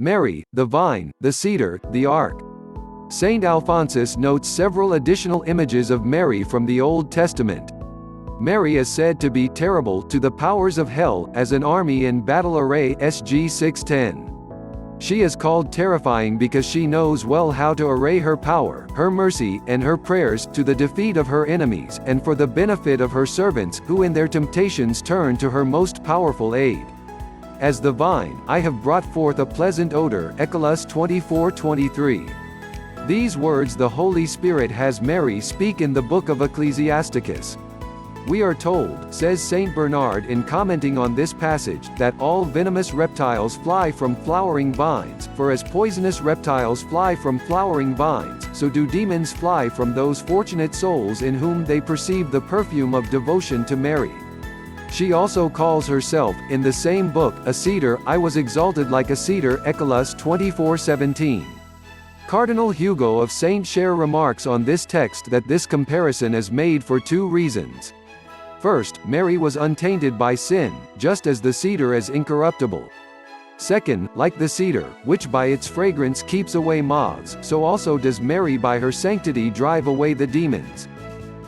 Mary, the vine, the cedar, the ark. Saint Alphonsus notes several additional images of Mary from the Old Testament. Mary is said to be terrible to the powers of hell, as an army in battle array SG 610. She is called terrifying because she knows well how to array her power, her mercy, and her prayers to the defeat of her enemies, and for the benefit of her servants, who in their temptations turn to her most powerful aid. As the vine, I have brought forth a pleasant odor, Ecclus 24:23. These words the Holy Spirit has Mary speak in the book of Ecclesiasticus. We are told, says Saint Bernard in commenting on this passage, that all venomous reptiles fly from flowering vines, for as poisonous reptiles fly from flowering vines, so do demons fly from those fortunate souls in whom they perceive the perfume of devotion to Mary. She also calls herself, in the same book, a cedar. I was exalted like a cedar, Ecclus 24:17. Cardinal Hugo of Saint-Cher remarks on this text that this comparison is made for two reasons. First, Mary was untainted by sin, just as the cedar is incorruptible. Second, like the cedar, which by its fragrance keeps away moths, so also does Mary by her sanctity drive away the demons.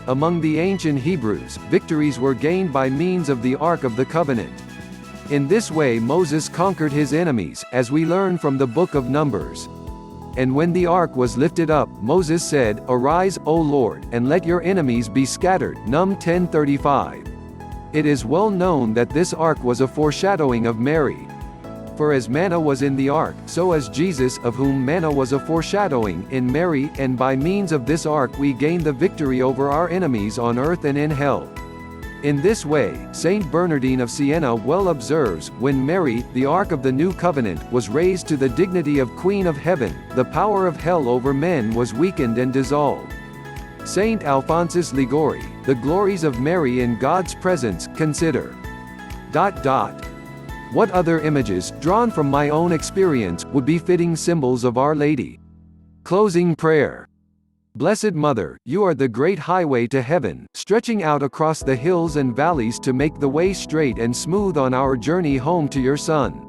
Among the ancient Hebrews, victories were gained by means of the Ark of the Covenant. In this way Moses conquered his enemies, as we learn from the book of Numbers. And when the ark was lifted up, Moses said, "Arise, O Lord, and let your enemies be scattered." Num 10:35. It is well known that this ark was a foreshadowing of Mary. For as manna was in the ark, so is Jesus, of whom manna was a foreshadowing, in Mary, and by means of this ark we gain the victory over our enemies on earth and in hell. In this way, Saint Bernardine of Siena well observes, when Mary, the Ark of the New Covenant, was raised to the dignity of Queen of Heaven, the power of hell over men was weakened and dissolved. Saint Alphonsus Ligori, the glories of Mary in God's presence, consider. What other images, drawn from my own experience, would be fitting symbols of Our Lady? Closing prayer. Blessed Mother, you are the great highway to heaven, stretching out across the hills and valleys to make the way straight and smooth on our journey home to your Son.